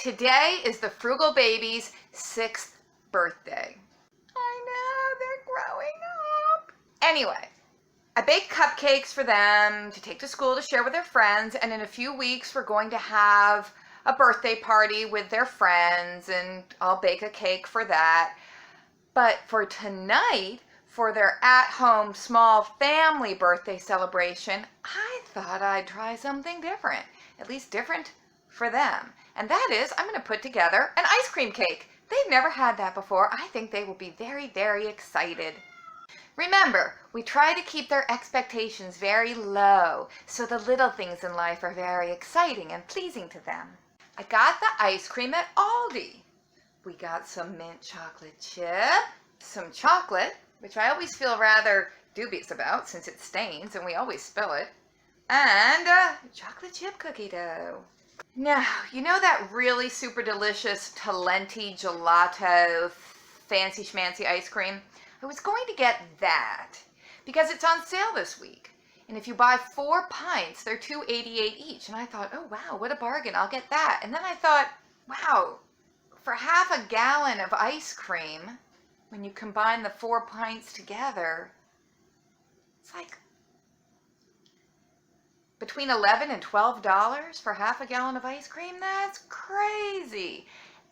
Today is the Frugal baby's 6th birthday. I know, they're growing up. Anyway, I baked cupcakes for them to take to school to share with their friends, and in a few weeks we're going to have a birthday party with their friends, and I'll bake a cake for that. But for tonight, for their at-home small family birthday celebration, I thought I'd try something different, at least different for them. And that is, I'm going to put together an ice cream cake. They've never had that before. I think they will be very, very excited. Remember, we try to keep their expectations very low, so the little things in life are very exciting and pleasing to them. I got the ice cream at Aldi. We got some mint chocolate chip, some chocolate, which I always feel rather dubious about since it stains and we always spill it, and chocolate chip cookie dough. Now, you know that really super delicious Talenti gelato fancy schmancy ice cream? I was going to get that because it's on sale this week. And if you buy 4 pints, they're $2.88 each. And I thought, oh wow, what a bargain, I'll get that. And then I thought, wow, for half a gallon of ice cream, when you combine the 4 pints together, it's like between $11 and $12 for half a gallon of ice cream. That's crazy.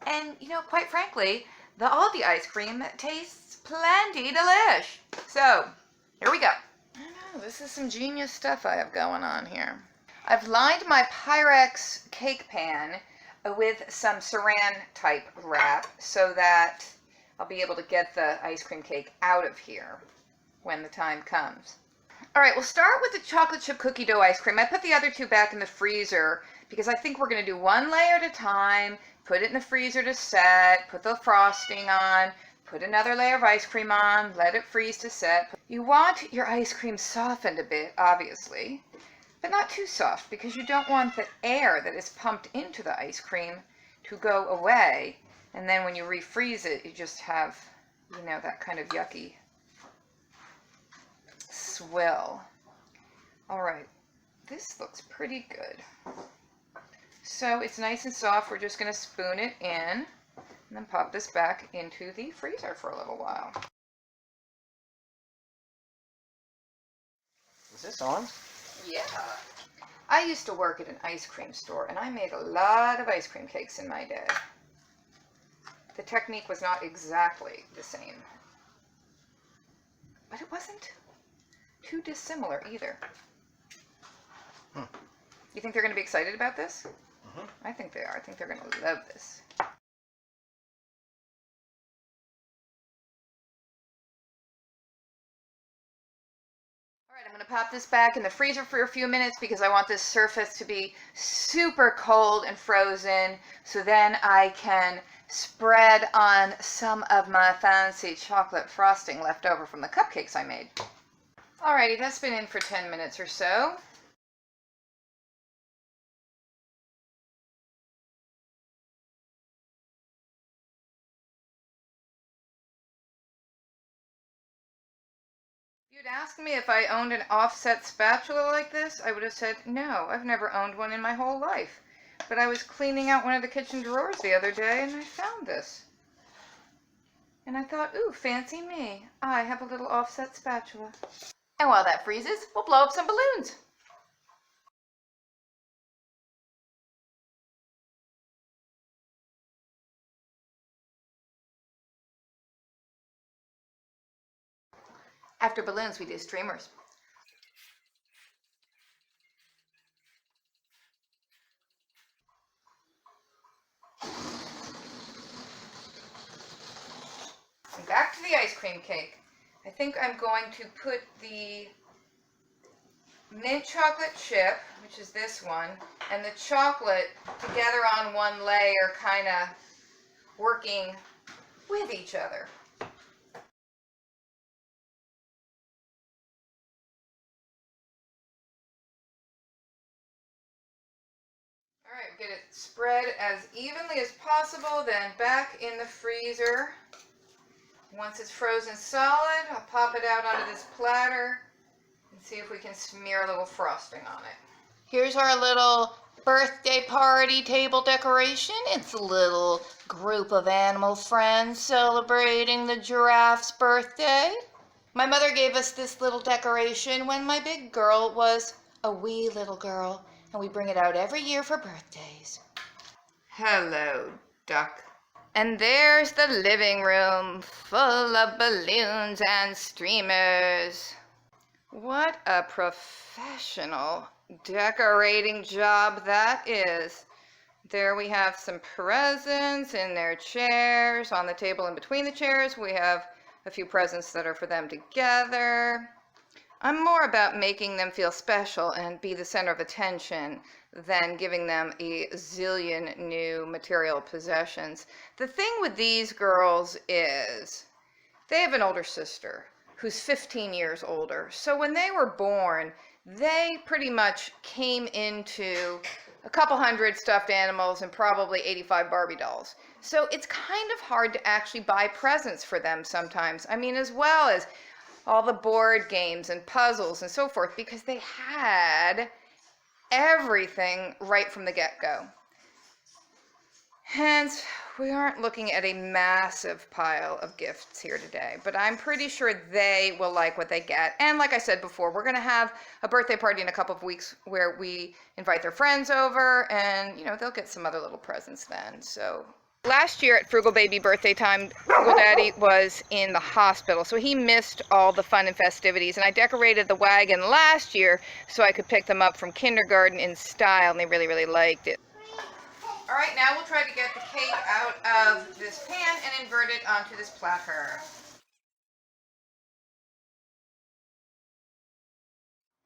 And you know, quite frankly, the Aldi ice cream tastes plenty delish. So here we go. I know, this is some genius stuff I have going on here. I've lined my Pyrex cake pan with some saran type wrap so that I'll be able to get the ice cream cake out of here when the time comes. All right, we'll start with the chocolate chip cookie dough ice cream. I put the other two back in the freezer because I think we're going to do one layer at a time, put it in the freezer to set, put the frosting on, put another layer of ice cream on, let it freeze to set. You want your ice cream softened a bit, obviously, but not too soft because you don't want the air that is pumped into the ice cream to go away. And then when you refreeze it, you just have, you know, that kind of yucky swill. All right, this looks pretty good. So it's nice and soft. We're just going to spoon it in and then pop this back into the freezer for a little while. Is this on? Yeah. I used to work at an ice cream store and I made a lot of ice cream cakes in my day. The technique was not exactly the same, but it wasn't too dissimilar either. You think they're going to be excited about this? I think they are. I think they're going to love this. All right, I'm going to pop this back in the freezer for a few minutes because I want this surface to be super cold and frozen, so then I can spread on some of my fancy chocolate frosting left over from the cupcakes I made. Alrighty, that's been in for 10 minutes or so. If you'd asked me if I owned an offset spatula like this, I would have said, no, I've never owned one in my whole life. But I was cleaning out one of the kitchen drawers the other day and I found this. And I thought, ooh, fancy me. I have a little offset spatula. And while that freezes, we'll blow up some balloons. After balloons, we do streamers. And back to the ice cream cake. I think I'm going to put the mint chocolate chip, which is this one, and the chocolate together on one layer, kind of working with each other. All right, get it spread as evenly as possible, then back in the freezer. Once it's frozen solid, I'll pop it out onto this platter and see if we can smear a little frosting on it. Here's our little Birthday party table decoration. It's a little group of animal friends celebrating the giraffe's birthday. My mother gave us this little decoration when my big girl was a wee little girl, and we bring it out every year for birthdays. Hello, duck. And there's the living room, full of balloons and streamers. What a professional decorating job that is. There we have some presents in their chairs. On the table in between the chairs, we have a few presents that are for them together. I'm more about making them feel special and be the center of attention than giving them a zillion new material possessions. The thing with these girls is they have an older sister who's 15 years older. So when they were born, they pretty much came into a couple hundred stuffed animals and probably 85 Barbie dolls. So it's kind of hard to actually buy presents for them sometimes. I mean, as well as all the board games and puzzles and so forth, because they had everything right from the get-go. Hence, we aren't looking at a massive pile of gifts here today, but I'm pretty sure they will like what they get. And like I said before, we're going to have a birthday party in a couple of weeks where we invite their friends over, and they'll get some other little presents then. So last year at Frugal Baby birthday time, Frugal Daddy was in the hospital, so he missed all the fun and festivities, and I decorated the wagon last year so I could pick them up from kindergarten in style, and they really, really liked it. All right, now we'll try to get the cake out of this pan and invert it onto this platter.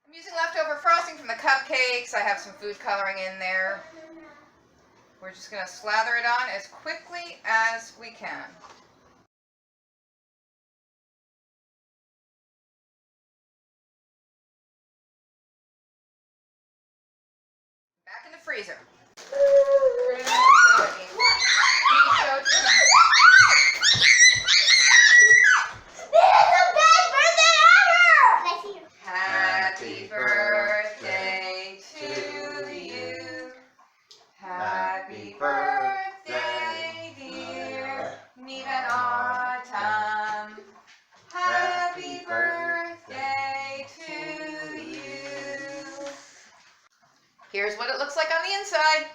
I'm using leftover frosting from the cupcakes. I have some food coloring in there. We're just going to slather it on as quickly as we can. Back in the freezer. Happy birthday to you. Happy birthday, dear Neve and Autumn. Happy birthday to you. Here's what it looks like on the inside.